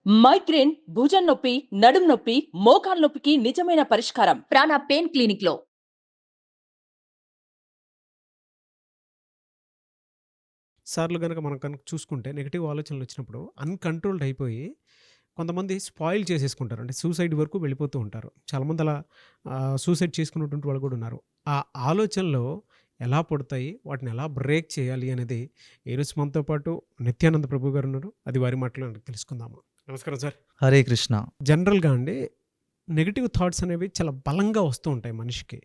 Migraine, భుజం నొప్పి, నడుం నొప్పి, మోకాలు నొప్పికి నిజమైన పరిష్కారం ప్రాణ పెయిన్ క్లినిక్ లో. సార్లు గనక మనం చూసుకుంటే నెగెటివ్ ఆలోచనలు వచ్చినప్పుడు అన్‌కంట్రోల్డ్ అయిపోయి కొంతమంది స్పాయిల్ చేసేసుకుంటారు. అంటే సూసైడ్ వరకు వెళ్ళిపోతూ ఉంటారు. చాలామంది అలా సూసైడ్ చేసుకున్నటువంటి వాళ్ళు కూడా ఉన్నారు. ఆ ఆలోచనలు ఎలా పుడతాయి? వాటిని ఎలా బ్రేక్ చేయాలి అనేది ఈరోజు మనతో పాటు నిత్యానంద ప్రభు గారు ఉన్నారు. అది వారి మాటలో తెలుసుకుందాము. నమస్కారం సార్. హరే కృష్ణ. జనరల్‌గా అండి నెగెటివ్ థాట్స్ అనేవి చాలా బలంగా వస్తూ ఉంటాయి మనిషికి.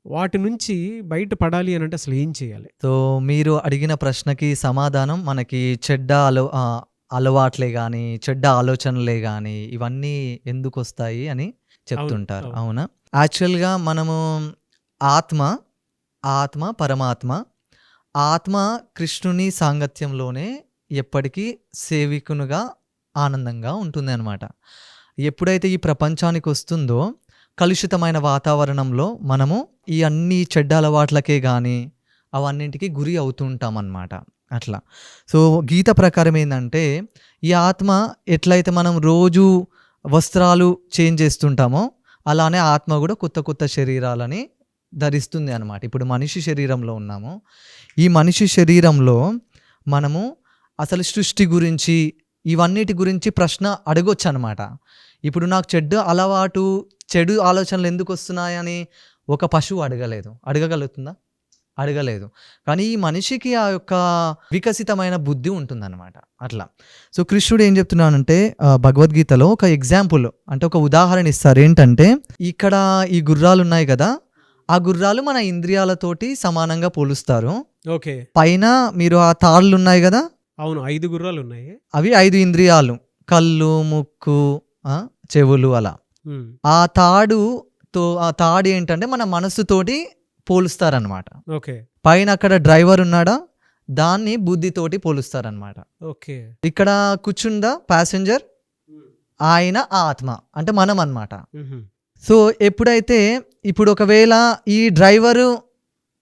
వాటి నుంచి బయట పడాలి అనంటే అసలు ఏం చేయాలి? సో, మీరు అడిగిన ప్రశ్నకి సమాధానం మనకి అలవాట్లే గానీ, చెడ్డ ఆలోచనలే గానీ, ఇవన్నీ ఎందుకొస్తాయి అని చెప్తుంటారు. అవును. అవునా? యాక్చువల్‌గా మనము ఆత్మ, పరమాత్మ. ఆత్మ కృష్ణుని సాంగత్యంలోనే ఎప్పటికీ సేవికునిగా ఆనందంగా ఉంటుందనమాట. ఎప్పుడైతే ఈ ప్రపంచానికొస్తుందో కలుషితమైన వాతావరణంలో మనము ఈ అన్ని చెడ్డ అలవాట్లకే గానీ, అవన్నింటికి గురి అవుతూ ఉంటామన్నమాట. అట్లా. సో, గీత ప్రకారం ఏందంటే, ఈ ఆత్మ ఎట్లయితే మనం రోజు వస్త్రాలు చేంజ్ చేస్తుంటామో, అలానే ఆత్మ కూడా కొత్త కొత్త శరీరాలని ధరిస్తుంది అనమాట. ఇప్పుడు మనిషి శరీరంలో ఉన్నాము. ఈ మనిషి శరీరంలో మనము అసలు సృష్టి గురించి, ఇవన్నిటి గురించి ప్రశ్న అడగొచ్చనమాట. ఇప్పుడు నాకు చెడు ఆలోచనలు ఎందుకు వస్తున్నాయని ఒక పశువు అడగగలుగుతుందా? అడగలేదు. కానీ ఈ మనిషికి ఆ యొక్క వికసితమైన బుద్ధి ఉంటుందన్నమాట. అట్లా. సో, కృష్ణుడు ఏం చెప్తున్నానంటే భగవద్గీతలో ఒక ఎగ్జాంపుల్, అంటే ఒక ఉదాహరణ ఇస్తారు. ఏంటంటే, ఇక్కడ ఈ గుర్రాలు ఉన్నాయి కదా, ఆ గుర్రాలు మన ఇంద్రియాలతోటి సమానంగా పోలుస్తారు. ఓకే. పైన మీరు ఆ తాళ్ళు ఉన్నాయి కదా, అవును. 5 గుర్రాలు ఉన్నాయి. అవి 5 ఇంద్రియాలు. కళ్ళు, ముక్కు, చెవులు అలా. ఆ తాడు ఏంటంటే మన మనస్సుతోటి పోలుస్తారనమాట. ఓకే. పైన అక్కడ డ్రైవర్ ఉన్నాడా, దాన్ని బుద్ధితోటి పోలుస్తారనమాట. ఓకే. ఇక్కడ కూర్చుందా ప్యాసింజర్, ఆయన ఆత్మ, అంటే మనం అన్నమాట. సో, ఎప్పుడైతే ఇప్పుడు ఒకవేళ ఈ డ్రైవరు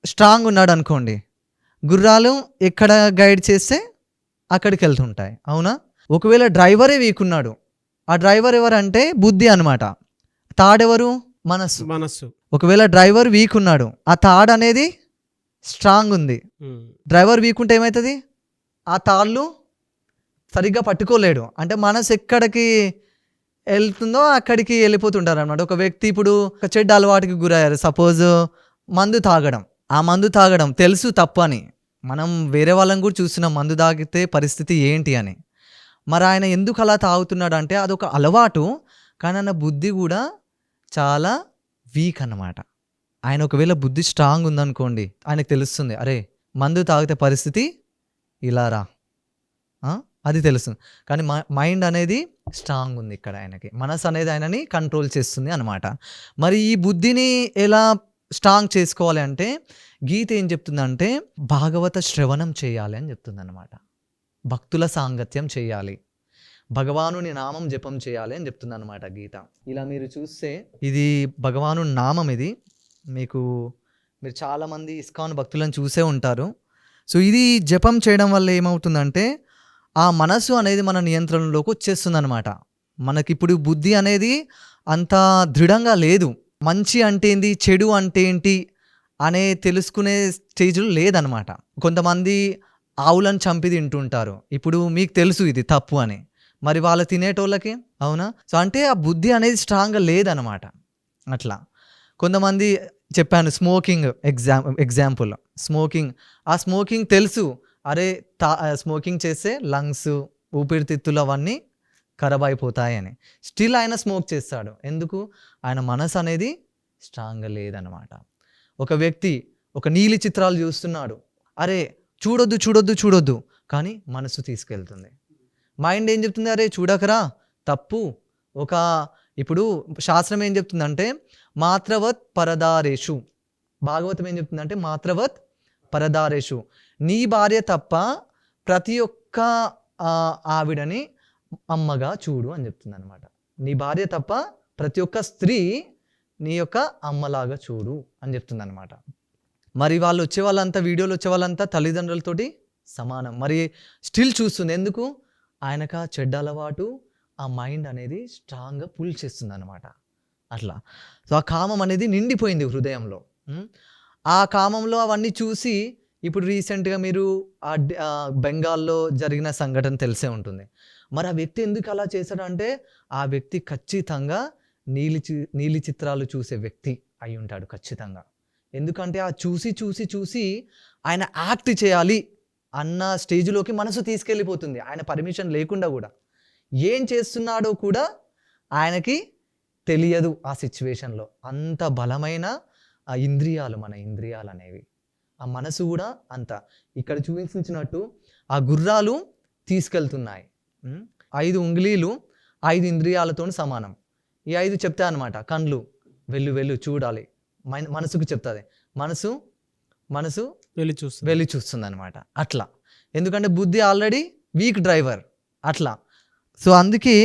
స్ట్రాంగ్ ఉన్నాడు అనుకోండి, గుర్రాలు ఎక్కడ గైడ్ చేస్తే అక్కడికి వెళ్తుంటాయి. అవునా? ఒకవేళ డ్రైవరే వీక్ ఉన్నాడు, ఆ డ్రైవర్ ఎవరంటే బుద్ధి అనమాట. తాడెవరు? మనస్సు. ఒకవేళ డ్రైవర్ వీక్ ఉన్నాడు, ఆ తాడు అనేది స్ట్రాంగ్ ఉంది. డ్రైవర్ వీక్ ఉంటే ఏమవుతుంది? ఆ తాళ్ళు సరిగ్గా పట్టుకోలేడు. అంటే మనసు ఎక్కడికి వెళ్తుందో అక్కడికి వెళ్ళిపోతుంటారు అనమాట. ఒక వ్యక్తి ఇప్పుడు ఒక చెడ్డ అలవాటుకి గురయ్యారు. సపోజ్ మందు తాగడం. ఆ మందు తాగడం తెలుసు తప్పు అని. మనం వేరే వాళ్ళని కూడా చూస్తున్నాం మందు తాగితే పరిస్థితి ఏంటి అని. మరి ఆయన ఎందుకు అలా తాగుతున్నాడు అంటే అదొక అలవాటు. కానీ ఆయన బుద్ధి కూడా చాలా వీక్ అన్నమాట. ఆయన ఒకవేళ బుద్ధి స్ట్రాంగ్ ఉందనుకోండి, ఆయనకు తెలుస్తుంది, అరే మందు తాగితే పరిస్థితి ఇలా రా, అది తెలుస్తుంది. కానీ మైండ్ అనేది స్ట్రాంగ్ ఉంది ఇక్కడ ఆయనకి. మనసు అనేది ఆయనని కంట్రోల్ చేస్తుంది అనమాట. మరి ఈ బుద్ధిని ఎలా స్ట్రాంగ్ చేసుకోవాలి అంటే, గీత ఏం చెప్తుందంటే భాగవత శ్రవణం చేయాలి అని చెప్తుంది అనమాట. భక్తుల సాంగత్యం చేయాలి, భగవానుని నామం జపం చేయాలి అని చెప్తుంది అనమాట గీత. ఇలా మీరు చూస్తే ఇది భగవాను నామం. ఇది మీరు చాలామంది ఇస్కాన్ భక్తులను చూసే ఉంటారు. సో, ఇది జపం చేయడం వల్ల ఏమవుతుందంటే ఆ మనసు అనేది మన నియంత్రణలోకి వచ్చేస్తుంది అనమాట. మనకిప్పుడు బుద్ధి అనేది అంత దృఢంగా లేదు. మంచి అంటే ఏంటి, చెడు అంటే ఏంటి అనే తెలుసుకునే స్టేజ్లో లేదనమాట. కొంతమంది ఆవులను చంపి తింటుంటారు. ఇప్పుడు మీకు తెలుసు ఇది తప్పు అని, మరి వాళ్ళు తినేటోళ్ళకి, అవునా? సో, అంటే ఆ బుద్ధి అనేది స్ట్రాంగ్గా లేదనమాట. అట్లా కొంతమంది చెప్పాను, స్మోకింగ్ ఎగ్జాంపుల్. ఆ స్మోకింగ్ తెలుసు, అరే స్మోకింగ్ చేస్తే లంగ్స్, ఊపిరితిత్తులు అవన్నీ ఖరాబ్ అయిపోతాయని. స్టిల్ ఆయన స్మోక్ చేస్తాడు. ఎందుకు? ఆయన మనసు అనేది స్ట్రాంగ్గా లేదనమాట. ఒక వ్యక్తి ఒక నీలి చిత్రాలు చూస్తున్నాడు, అరే చూడొద్దు, కానీ మనసు తీసుకెళ్తుంది. మైండ్ ఏం చెప్తుంది? అరే చూడకరా, తప్పు. ఇప్పుడు శాస్త్రం ఏం చెప్తుందంటే మాత్రవత్ పరదారేషు. భాగవతం ఏం చెప్తుందంటే మాత్రవత్ పరదారేషు. నీ భార్య తప్ప ప్రతి ఒక్క ఆవిడని అమ్మగా చూడు అని చెప్తుంది అనమాట. నీ భార్య తప్ప ప్రతి ఒక్క స్త్రీ నీ యొక్క అమ్మలాగా చూడు అని చెప్తుంది అనమాట. మరి వీడియోలు వచ్చే వాళ్ళంతా తల్లిదండ్రులతోటి సమానం. మరి స్టిల్ చూస్తుంది. ఎందుకు? ఆయనకు ఆ చెడ్డ అలవాటు ఆ మైండ్ అనేది స్ట్రాంగ్గా పుల్ చేస్తుంది అనమాట. అట్లా. సో ఆ కామం అనేది నిండిపోయింది హృదయంలో. ఆ కామంలో అవన్నీ చూసి ఇప్పుడు రీసెంట్గా మీరు బెంగాల్లో జరిగిన సంఘటన తెలిసే ఉంటుంది. మరి ఆ వ్యక్తి ఎందుకు అలా చేశాడంటే ఆ వ్యక్తి ఖచ్చితంగా నీలి చిత్రాలు చూసే వ్యక్తి అయి ఉంటాడు ఖచ్చితంగా. ఎందుకంటే ఆ చూసి చూసి చూసి ఆయన యాక్ట్ చేయాలి అన్న స్టేజ్లోకి మనసు తీసుకెళ్ళిపోతుంది, ఆయన పర్మిషన్ లేకుండా కూడా. ఏం చేస్తున్నాడో కూడా ఆయనకి తెలియదు ఆ సిచ్యువేషన్లో. అంత బలమైన ఆ ఇంద్రియాలు, మన ఇంద్రియాలు అనేవి, ఆ మనసు కూడా అంత. ఇక్కడ చూపించినట్టు ఆ గుర్రాలు తీసుకెళ్తున్నాయి. 5 ఉంగుళీలు 5 ఇంద్రియాలతో సమానం. ఈ 5 చెప్తా అనమాట. కళ్ళు వెళ్ళు చూడాలి, మనసుకు చెప్తుంది, మనసు వెళ్ళి చూస్తుంది అనమాట. అట్లా, ఎందుకంటే బుద్ధి ఆల్రెడీ వీక్ డ్రైవర్ అట్లా. సో అందుకే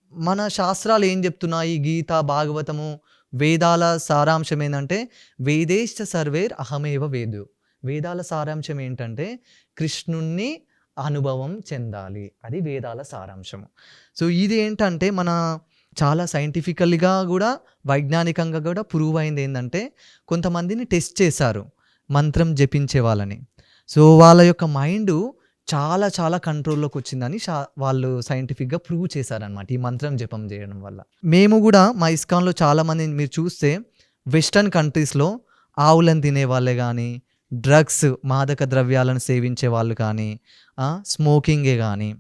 మన శాస్త్రాలు ఏం చెప్తున్నాయి, గీత, భాగవతము, వేదాల సారాంశం ఏంటంటే వేదేశ్చ సర్వేర్ అహమేవ వేదు. వేదాల సారాంశం ఏంటంటే కృష్ణుణ్ణి అనుభవం చెందాలి, అది వేదాల సారాంశము. సో ఇది ఏంటంటే మన చాలా సైంటిఫికల్గా కూడా వైజ్ఞానికంగా కూడా ప్రూవ్ అయింది. ఏంటంటే కొంతమందిని టెస్ట్ చేశారు మంత్రం జపించే వాళ్ళని. సో వాళ్ళ యొక్క మైండ్ చాలా చాలా కంట్రోల్లోకి వచ్చిందని వాళ్ళు సైంటిఫిక్గా ప్రూవ్ చేశారనమాట ఈ మంత్రం జపం చేయడం వల్ల. మేము కూడా మా ఇస్కాన్లో చాలామంది మీరు చూస్తే వెస్టర్న్ కంట్రీస్లో ఆవులను తినే వాళ్ళే కానీ, డ్రగ్స్ మాదక ద్రవ్యాలను సేవించే వాళ్ళు కానీ, స్మోకింగే కానీ,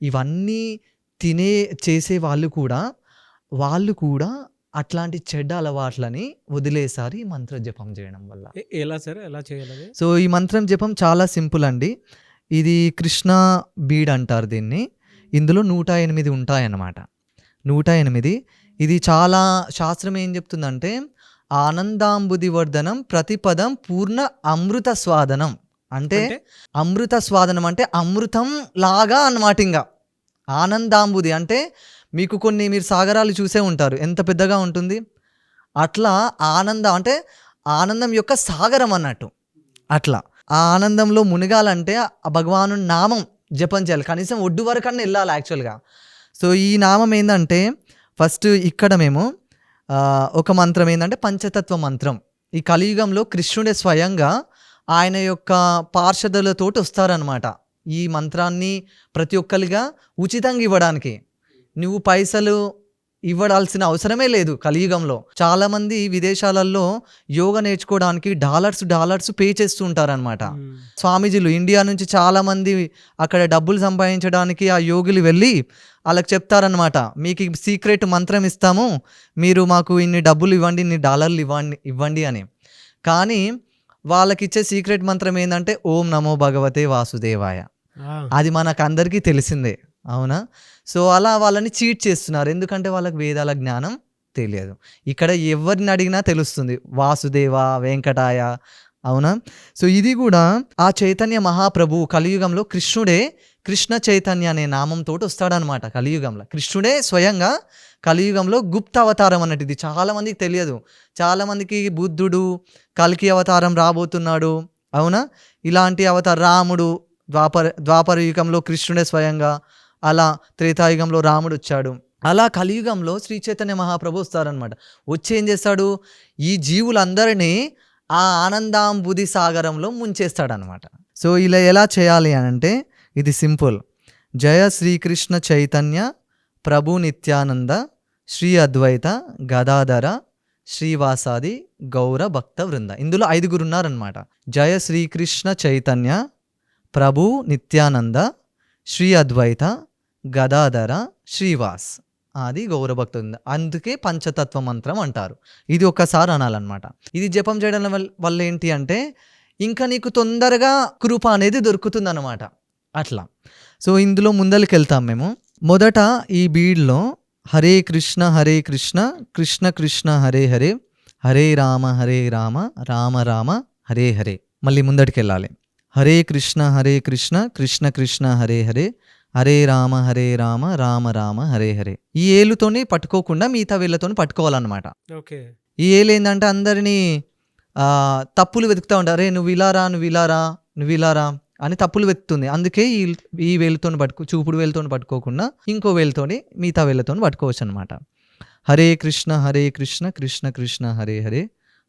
ఇవన్నీ చేసే వాళ్ళు కూడా అట్లాంటి చెడ్డ అలవాట్లని వదిలేసారు ఈ మంత్ర జపం చేయడం వల్ల. ఎలా సార్, ఎలా చేయాలి? సో ఈ మంత్రం జపం చాలా సింపుల్ అండి. ఇది కృష్ణ బీడ్ అంటారు దీన్ని. ఇందులో 108 ఉంటాయన్నమాట. 108. ఇది చాలా శాస్త్రం ఏం చెప్తుందంటే ఆనందాంబుదివర్ధనం ప్రతిపదం పూర్ణ అమృత స్వాదనం. అంటే అమృత స్వాదనం అంటే అమృతం లాగా అన్నమాట. ఇంకా ఆనందాంబుది అంటే మీరు సాగరాలు చూసే ఉంటారు, ఎంత పెద్దగా ఉంటుంది. అట్లా ఆనందం అంటే ఆనందం యొక్క సాగరం అన్నట్టు. అట్లా ఆ ఆనందంలో మునగాలంటే ఆ భగవాను నామం జపం చేయాలి, కనీసం ఒడ్డు వరకన్నా వెళ్ళాలి యాక్చువల్గా. సో ఈ నామం ఏంటంటే ఫస్ట్ ఇక్కడ మేము ఒక మంత్రం ఏంటంటే పంచతత్వ మంత్రం. ఈ కలియుగంలో కృష్ణుడే స్వయంగా ఆయన యొక్క పార్షదులతోటి వస్తారనమాట ఈ మంత్రాన్ని ప్రతి ఒక్కరిగా ఉచితంగా ఇవ్వడానికి. నువ్వు పైసలు ఇవ్వడాల్సిన అవసరమే లేదు కలియుగంలో. చాలామంది విదేశాలలో యోగా నేర్చుకోవడానికి డాలర్స్ పే చేస్తూ ఉంటారనమాట. స్వామీజీలు ఇండియా నుంచి చాలామంది అక్కడ డబ్బులు సంపాదించడానికి ఆ యోగులు వెళ్ళి వాళ్ళకి చెప్తారనమాట, మీకు సీక్రెట్ మంత్రం ఇస్తాము, మీరు మాకు ఇన్ని డబ్బులు ఇవ్వండి, ఇన్ని డాలర్లు ఇవ్వండి అని. కానీ వాళ్ళకి ఇచ్చే సీక్రెట్ మంత్రం ఏంటంటే ఓం నమో భగవతే వాసుదేవాయ. అది మనకు అందరికీ తెలిసిందే, అవునా? సో అలా వాళ్ళని చీట్ చేస్తున్నారు, ఎందుకంటే వాళ్ళకి వేదాల జ్ఞానం తెలియదు. ఇక్కడ ఎవరిని అడిగినా తెలుస్తుంది వాసుదేవ, వెంకటాయ, అవునా? సో ఇది కూడా ఆ చైతన్య మహాప్రభు కలియుగంలో కృష్ణుడే కృష్ణ చైతన్య అనే నామంతో వస్తాడనమాట కలియుగంలో. కృష్ణుడే స్వయంగా కలియుగంలో గుప్త అవతారం అన్నట్టు. ఇది చాలామందికి తెలియదు. చాలామందికి బుద్ధుడు కల్కి అవతారం రాబోతున్నాడు, అవునా? ఇలాంటి రాముడు ద్వాపర యుగంలో కృష్ణుడే స్వయంగా, అలా త్రేతాయుగంలో రాముడు వచ్చాడు. అలా కలియుగంలో శ్రీ చైతన్య మహాప్రభు వస్తారనమాట. వచ్చి ఏం చేస్తాడు, ఈ జీవులందరినీ ఆ ఆనందాంబుది సాగరంలో ముంచేస్తాడనమాట. సో ఇలా ఎలా చేయాలి అని అంటే ఇది సింపుల్. జయ శ్రీకృష్ణ చైతన్య ప్రభు నిత్యానంద శ్రీ అద్వైత గదాధర శ్రీవాసాది గౌర భక్త వృంద. ఇందులో 5 ఉన్నారనమాట. జయ శ్రీకృష్ణ చైతన్య ప్రభు నిత్యానంద శ్రీ అద్వైత గదాధర శ్రీవాస్ అది గౌరభక్త వృంద. అందుకే పంచతత్వ మంత్రం అంటారు. ఇది ఒక్కసారి అనాలన్నమాట. ఇది జపం చేయడం వల్ల ఏంటి అంటే ఇంకా నీకు తొందరగా కృప అనేది దొరుకుతుంది అనమాట. అట్లా. సో ఇందులో ముందరికి వెళ్తాం మేము. మొదట ఈ బీడ్లో హరే కృష్ణ కృష్ణ కృష్ణ హరే హరే, హరే రామ రామ రామ హరే హరే. మళ్ళీ ముందటికి వెళ్ళాలి. హరే కృష్ణ కృష్ణ కృష్ణ హరే హరే, హరే రామ రామ రామ హరే హరే. ఈ ఏలుతోని పట్టుకోకుండా మిగతా వేళ్ళతోని పట్టుకోవాలన్నమాట. ఈ ఏలు ఏంటంటే అందరినీ తప్పులు వెతుకుతూ ఉంటారు. నువ్వు ఇలారా అని తప్పులు వెతుకుతుంది. అందుకే ఈ వేలుతో చూపుడు వేలుతో పట్టుకోకుండా ఇంకో వేలుతోని మిగతా వేళ్ళతో పట్టుకోవచ్చు అనమాట. హరే కృష్ణ కృష్ణ కృష్ణ హరే హరే,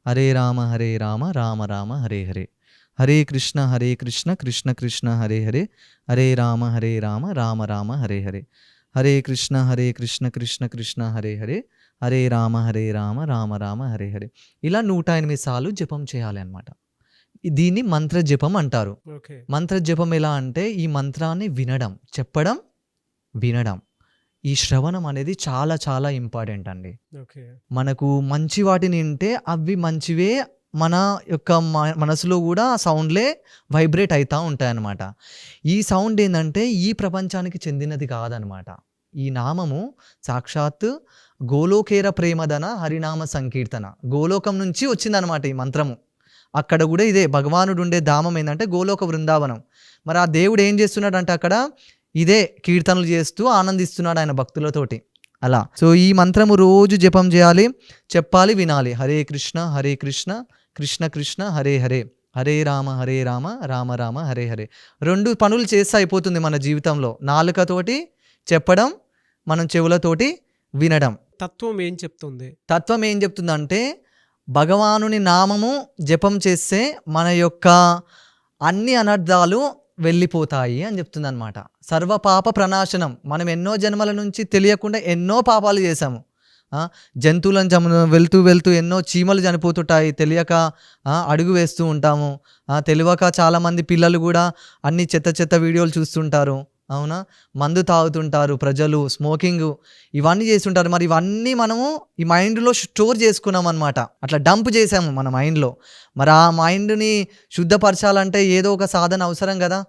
హరే రామ రామ రామ హరే హరే, హరే కృష్ణ కృష్ణ కృష్ణ హరే హరే, హరే రామ రామ రామ హరే హరే, హరే కృష్ణ కృష్ణ కృష్ణ హరే హరే, హరే రామ రామ రామ హరే హరే. ఇలా 108 సార్లు జపం చేయాలి అన్నమాట. దీన్ని మంత్ర జపం అంటారు. ఓకే. మంత్ర జపం ఎలా అంటే ఈ మంత్రాన్ని వినడం, చెప్పడం, వినడం, ఈ శ్రవణం అనేది చాలా చాలా ఇంపార్టెంట్ అండి. ఓకే. మనకు మంచి వాటిని వింటే అవి మంచివే మన యొక్క మనసులో కూడా ఆ సౌండ్లే వైబ్రేట్ అవుతూ ఉంటాయన్నమాట. ఈ సౌండ్ ఏంటంటే ఈ ప్రపంచానికి చెందినది కాదనమాట. ఈ నామము సాక్షాత్ గోలోకేర ప్రేమదన హరినామ సంకీర్తన, గోలోకం నుంచి వచ్చిందనమాట ఈ మంత్రము. అక్కడ కూడా ఇదే భగవానుడు ఉండే ధామం ఏంటంటే గోలోక బృందావనం. మరి ఆ దేవుడు ఏం చేస్తున్నాడు అంటే అక్కడ ఇదే కీర్తనలు చేస్తూ ఆనందిస్తున్నాడు ఆయన భక్తులతోటి అలా. సో ఈ మంత్రము రోజు జపం చేయాలి, చెప్పాలి, వినాలి. హరే కృష్ణ కృష్ణ కృష్ణ హరే హరే, హరే రామ రామ రామ హరే హరే. 2 పనులు చేస్తే అయిపోతుంది మన జీవితంలో. నాలుకతోటి చెప్పడం, మనం చెవులతోటి వినడం. తత్వం ఏం చెప్తుంది? తత్వం ఏం చెప్తుందంటే భగవానుని నామము జపం చేస్తే మన యొక్క అన్ని అనర్థాలు వెళ్ళిపోతాయి అని చెప్తుంది అనమాట. సర్వపాప ప్రణాశనం. మనం ఎన్నో జన్మల నుంచి తెలియకుండా ఎన్నో పాపాలు చేశాము. జంతువులను వెళ్తూ ఎన్నో చీమలు చనిపోతుంటాయి తెలియక, అడుగు వేస్తూ ఉంటాము. తెలియక చాలామంది పిల్లలు కూడా అన్ని చెత్త వీడియోలు చూస్తుంటారు. అవునా, మందు తాగుతుంటారు ప్రజలు, స్మోకింగ్ ఇవన్నీ చేస్తుంటారు. మరి ఇవన్నీ మనము ఈ మైండ్లో స్టోర్ చేసుకున్నాం అనమాట. అట్లా డంప్ చేసాము మన మైండ్లో. మరి ఆ మైండ్ని శుద్ధపరచాలంటే ఏదో ఒక సాధన అవసరం కదా.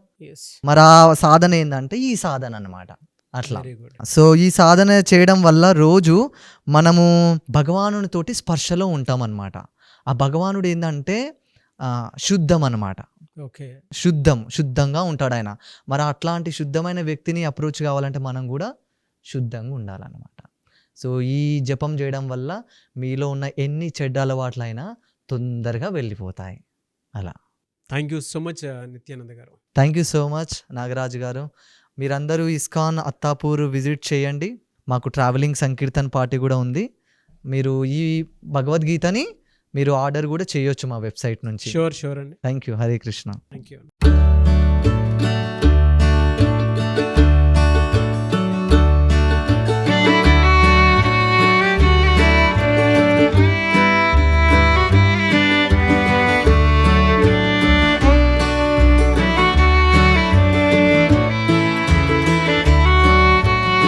మరి ఆ సాధన ఏంటంటే ఈ సాధన అన్నమాట. అట్లా. సో ఈ సాధన చేయడం వల్ల రోజు మనము భగవానునితోటి స్పర్శలో ఉంటాం అన్నమాట. ఆ భగవానుడు ఏంటంటే శుద్ధం అన్నమాట. ఓకే. శుద్ధంగా ఉంటాడు ఆయన. మరి అట్లాంటి శుద్ధమైన వ్యక్తిని అప్రోచ్ కావాలంటే మనం కూడా శుద్ధంగా ఉండాలన్నమాట. సో ఈ జపం చేయడం వల్ల మీలో ఉన్న ఎన్ని చెడ్డ అలవాట్లైనా తొందరగా వెళ్ళిపోతాయి అలా. Thank you so much Nityananda గారు. Thank you so much Nagaraju గారు. మీరందరూ ఇస్కాన్ అత్తాపూర్ విజిట్ చేయండి. మాకు ట్రావెలింగ్ సంకీర్తన్ పార్టీ కూడా ఉంది. మీరు ఈ భగవద్గీతని మీరు ఆర్డర్ కూడా చేయొచ్చు మా వెబ్సైట్ నుంచి. షూర్ అండి. Thank you. Hare Krishna. Thank you.